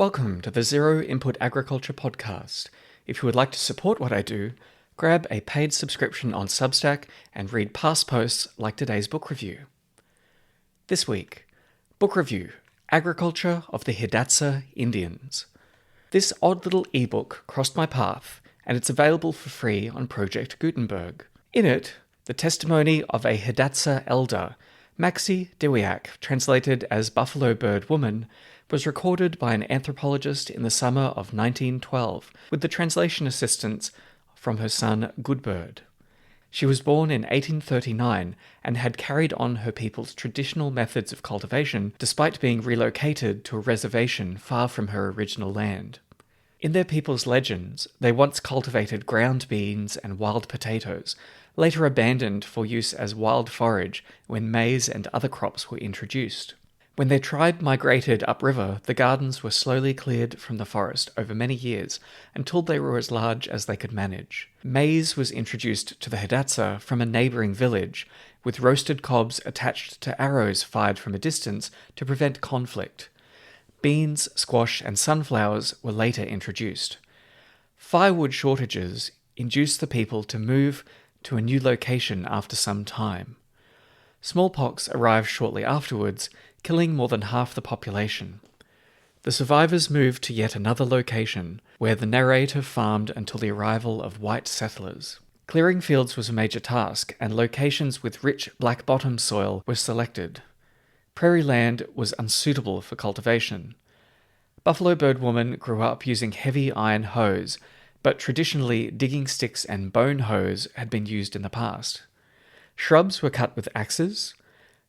Welcome to the Zero Input Agriculture podcast. If you would like to support what I do, grab a paid subscription on Substack and read past posts like today's book review. This week, book review, Agriculture of the Hidatsa Indians. This odd little ebook crossed my path, and it's available for free on Project Gutenberg. In it, the testimony of a Hidatsa elder, Maxi Dewiak, translated as Buffalo Bird Woman, was recorded by an anthropologist in the summer of 1912 with the translation assistance from her son Goodbird. She was born in 1839 and had carried on her people's traditional methods of cultivation despite being relocated to a reservation far from her original land. In their people's legends, they once cultivated ground beans and wild potatoes, later abandoned for use as wild forage when maize and other crops were introduced. When their tribe migrated upriver, the gardens were slowly cleared from the forest over many years until they were as large as they could manage. Maize was introduced to the Hidatsa from a neighbouring village, with roasted cobs attached to arrows fired from a distance to prevent conflict. Beans, squash, and sunflowers were later introduced. Firewood shortages induced the people to move to a new location after some time. Smallpox arrived shortly afterwards, killing more than half the population. The survivors moved to yet another location, where the narrator farmed until the arrival of white settlers. Clearing fields was a major task, and locations with rich black bottom soil were selected. Prairie land was unsuitable for cultivation. Buffalo Bird Woman grew up using heavy iron hoes, but traditionally digging sticks and bone hoes had been used in the past. Shrubs were cut with axes.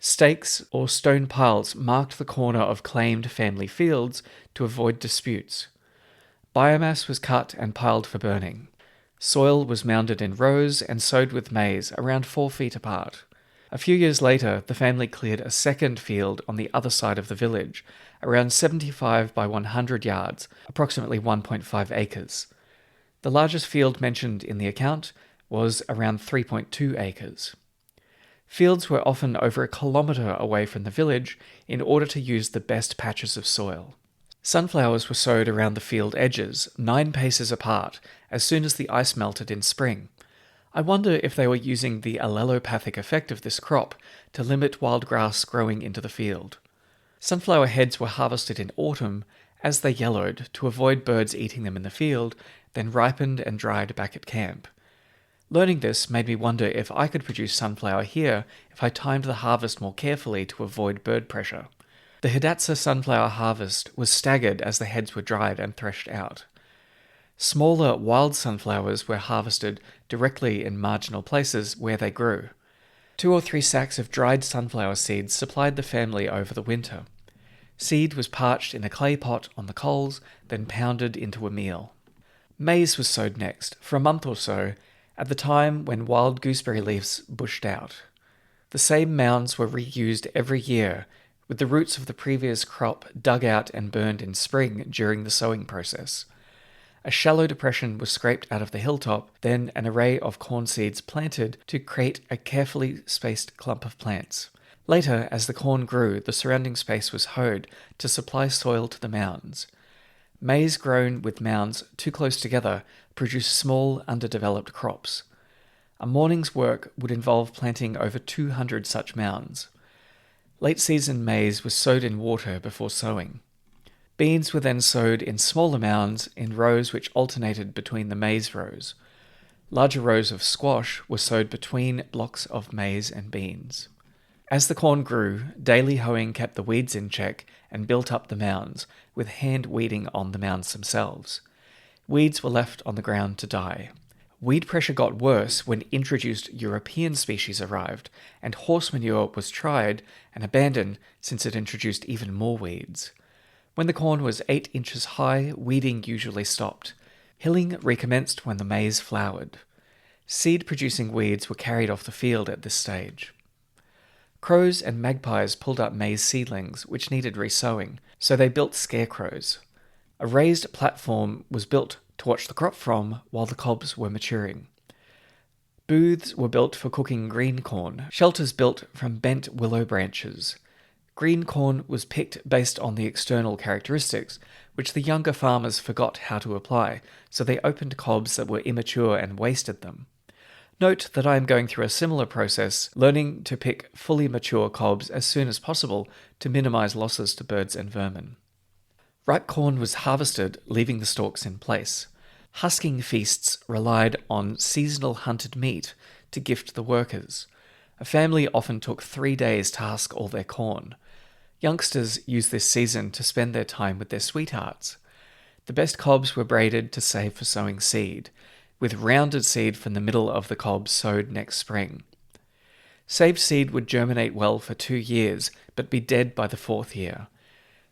Stakes or stone piles marked the corner of claimed family fields to avoid disputes. Biomass was cut and piled for burning. Soil was mounded in rows and sowed with maize around 4 feet apart. A few years later, the family cleared a second field on the other side of the village, around 75 by 100 yards, approximately 1.5 acres. The largest field mentioned in the account was around 3.2 acres. Fields were often over 1 kilometre away from the village in order to use the best patches of soil. Sunflowers were sowed around the field edges, 9 paces apart, as soon as the ice melted in spring. I wonder if they were using the allelopathic effect of this crop to limit wild grass growing into the field. Sunflower heads were harvested in autumn as they yellowed to avoid birds eating them in the field, then ripened and dried back at camp. Learning this made me wonder if I could produce sunflower here if I timed the harvest more carefully to avoid bird pressure. The Hidatsa sunflower harvest was staggered as the heads were dried and threshed out. Smaller wild sunflowers were harvested directly in marginal places where they grew. 2 or 3 sacks of dried sunflower seeds supplied the family over the winter. Seed was parched in a clay pot on the coals, then pounded into a meal. Maize was sowed next, for a month or so, at the time when wild gooseberry leaves bushed out. The same mounds were reused every year, with the roots of the previous crop dug out and burned in spring during the sowing process. A shallow depression was scraped out of the hilltop, then an array of corn seeds planted to create a carefully spaced clump of plants. Later, as the corn grew, the surrounding space was hoed to supply soil to the mounds. Maize grown with mounds too close together produced small, underdeveloped crops. A morning's work would involve planting over 200 such mounds. Late-season maize was sowed in water before sowing. Beans were then sowed in smaller mounds in rows which alternated between the maize rows. Larger rows of squash were sowed between blocks of maize and beans. As the corn grew, daily hoeing kept the weeds in check and built up the mounds, with hand weeding on the mounds themselves. Weeds were left on the ground to die. Weed pressure got worse when introduced European species arrived, and horse manure was tried and abandoned since it introduced even more weeds. When the corn was 8 inches high, weeding usually stopped. Hilling recommenced when the maize flowered. Seed-producing weeds were carried off the field at this stage. Crows and magpies pulled up maize seedlings, which needed resowing, so they built scarecrows. A raised platform was built to watch the crop from while the cobs were maturing. Booths were built for cooking green corn, shelters built from bent willow branches. Green corn was picked based on the external characteristics, which the younger farmers forgot how to apply, so they opened cobs that were immature and wasted them. Note that I am going through a similar process, learning to pick fully mature cobs as soon as possible to minimize losses to birds and vermin. Ripe corn was harvested, leaving the stalks in place. Husking feasts relied on seasonal hunted meat to gift the workers. A family often took 3 days to husk all their corn. Youngsters used this season to spend their time with their sweethearts. The best cobs were braided to save for sowing seed, with rounded seed from the middle of the cob sowed next spring. Saved seed would germinate well for 2 years, but be dead by the 4th year.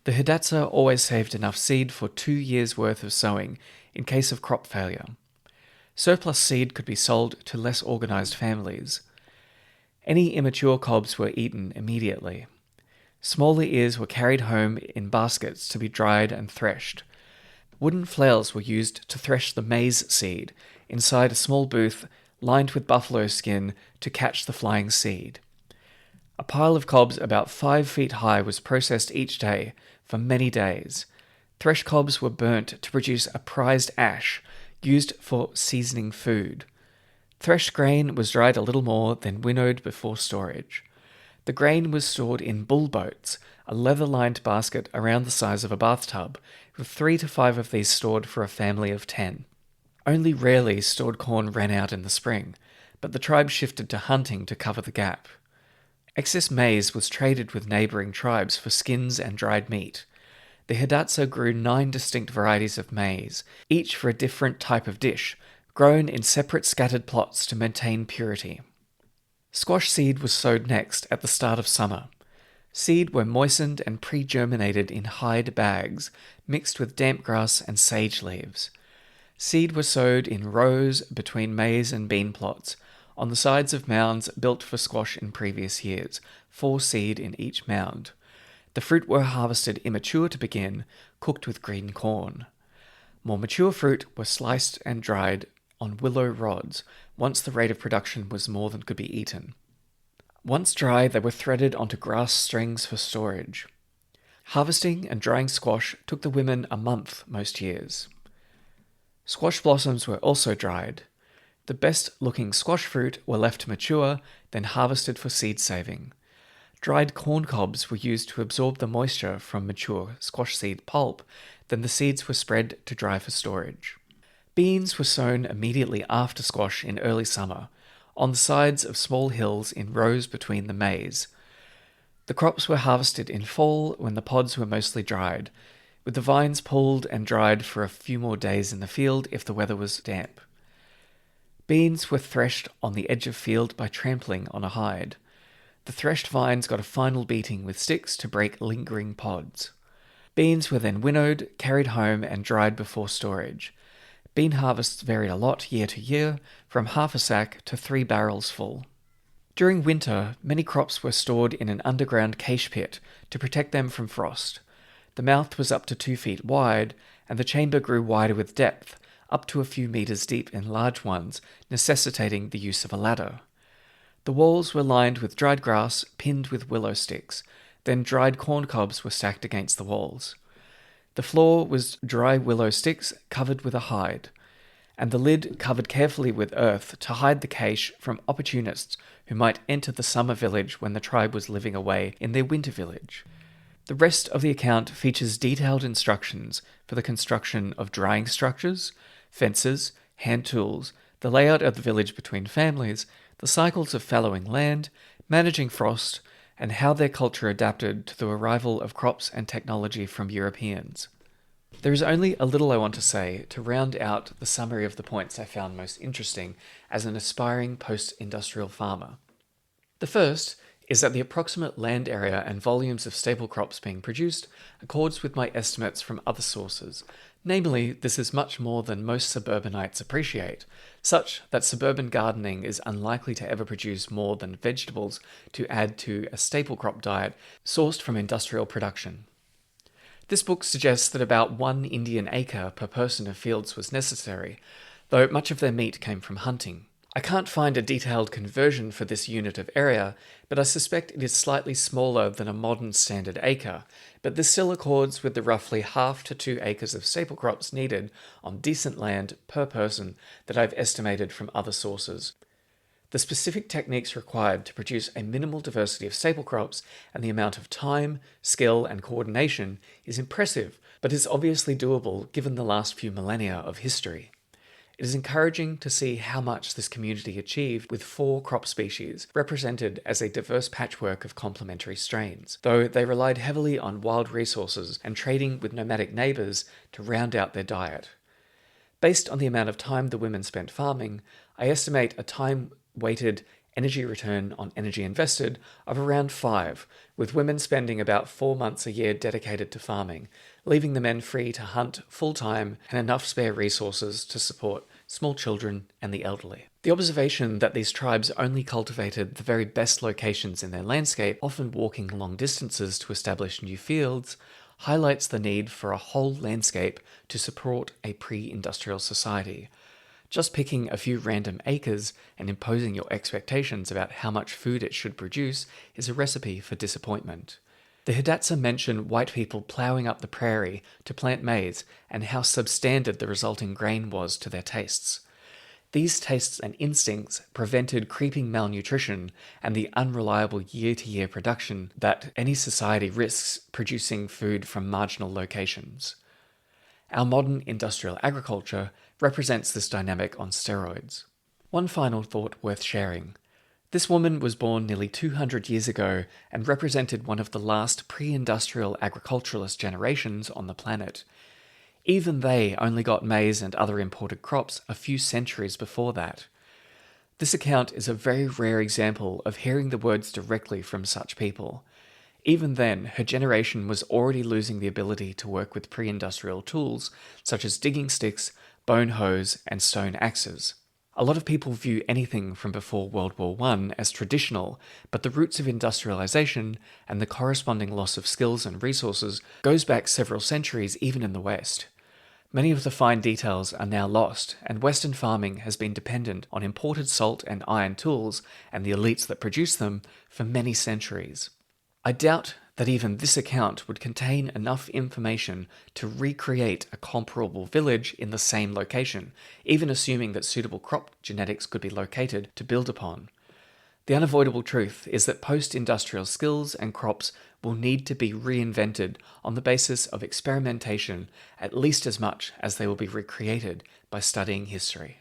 The Hidatsa always saved enough seed for 2 years' worth of sowing in case of crop failure. Surplus seed could be sold to less organized families. Any immature cobs were eaten immediately. Smaller ears were carried home in baskets to be dried and threshed. Wooden flails were used to thresh the maize seed inside a small booth lined with buffalo skin to catch the flying seed. A pile of cobs about 5 feet high was processed each day for many days. Thresh cobs were burnt to produce a prized ash used for seasoning food. Threshed grain was dried a little more, then winnowed before storage. The grain was stored in bull boats, a leather-lined basket around the size of a bathtub, with 3 to 5 of these stored for a family of 10. Only rarely stored corn ran out in the spring, but the tribe shifted to hunting to cover the gap. Excess maize was traded with neighboring tribes for skins and dried meat. The Hidatsa grew 9 distinct varieties of maize, each for a different type of dish, grown in separate scattered plots to maintain purity. Squash seed was sowed next at the start of summer. Seed were moistened and pre-germinated in hide bags, mixed with damp grass and sage leaves. Seed were sowed in rows between maize and bean plots, on the sides of mounds built for squash in previous years, 4 seed in each mound. The fruit were harvested immature to begin, cooked with green corn. More mature fruit were sliced and dried on willow rods, once the rate of production was more than could be eaten. Once dry, they were threaded onto grass strings for storage. Harvesting and drying squash took the women a month most years. Squash blossoms were also dried. The best-looking squash fruit were left to mature, then harvested for seed saving. Dried corn cobs were used to absorb the moisture from mature squash seed pulp, then the seeds were spread to dry for storage. Beans were sown immediately after squash in early summer, on the sides of small hills in rows between the maize. The crops were harvested in fall when the pods were mostly dried, with the vines pulled and dried for a few more days in the field if the weather was damp. Beans were threshed on the edge of field by trampling on a hide. The threshed vines got a final beating with sticks to break lingering pods. Beans were then winnowed, carried home, and dried before storage. Bean harvests varied a lot year to year, from half a sack to 3 barrels full. During winter, many crops were stored in an underground cache pit to protect them from frost. The mouth was up to 2 feet wide, and the chamber grew wider with depth, up to a few meters deep in large ones, necessitating the use of a ladder. The walls were lined with dried grass, pinned with willow sticks, then dried corn cobs were stacked against the walls. The floor was dry willow sticks covered with a hide, and the lid covered carefully with earth to hide the cache from opportunists who might enter the summer village when the tribe was living away in their winter village. The rest of the account features detailed instructions for the construction of drying structures, fences, hand tools, the layout of the village between families, the cycles of fallowing land, managing frost, and how their culture adapted to the arrival of crops and technology from Europeans. There is only a little I want to say to round out the summary of the points I found most interesting as an aspiring post-industrial farmer. The first is that the approximate land area and volumes of staple crops being produced accords with my estimates from other sources. Namely, this is much more than most suburbanites appreciate, such that suburban gardening is unlikely to ever produce more than vegetables to add to a staple crop diet sourced from industrial production. This book suggests that about 1 Indian acre per person of fields was necessary, though much of their meat came from hunting. I can't find a detailed conversion for this unit of area, but I suspect it is slightly smaller than a modern standard acre, but this still accords with the roughly 1/2 to 2 acres of staple crops needed on decent land per person that I've estimated from other sources. The specific techniques required to produce a minimal diversity of staple crops and the amount of time, skill, and coordination is impressive, but is obviously doable given the last few millennia of history. It is encouraging to see how much this community achieved with 4 crop species, represented as a diverse patchwork of complementary strains, though they relied heavily on wild resources and trading with nomadic neighbours to round out their diet. Based on the amount of time the women spent farming, I estimate a time-weighted energy return on energy invested of around 5, with women spending about 4 months a year dedicated to farming, leaving the men free to hunt full-time and enough spare resources to support small children and the elderly. The observation that these tribes only cultivated the very best locations in their landscape, often walking long distances to establish new fields, highlights the need for a whole landscape to support a pre-industrial society. Just picking a few random acres and imposing your expectations about how much food it should produce is a recipe for disappointment. The Hidatsa mention white people ploughing up the prairie to plant maize and how substandard the resulting grain was to their tastes. These tastes and instincts prevented creeping malnutrition and the unreliable year-to-year production that any society risks producing food from marginal locations. Our modern industrial agriculture represents this dynamic on steroids. One final thought worth sharing. This woman was born nearly 200 years ago and represented one of the last pre-industrial agriculturalist generations on the planet. Even they only got maize and other imported crops a few centuries before that. This account is a very rare example of hearing the words directly from such people. Even then, her generation was already losing the ability to work with pre-industrial tools such as digging sticks, bone hoes, and stone axes. A lot of people view anything from before World War I as traditional, but the roots of industrialization and the corresponding loss of skills and resources goes back several centuries even in the West. Many of the fine details are now lost, and Western farming has been dependent on imported salt and iron tools and the elites that produce them for many centuries. I doubt that even this account would contain enough information to recreate a comparable village in the same location, even assuming that suitable crop genetics could be located to build upon. The unavoidable truth is that post-industrial skills and crops will need to be reinvented on the basis of experimentation at least as much as they will be recreated by studying history.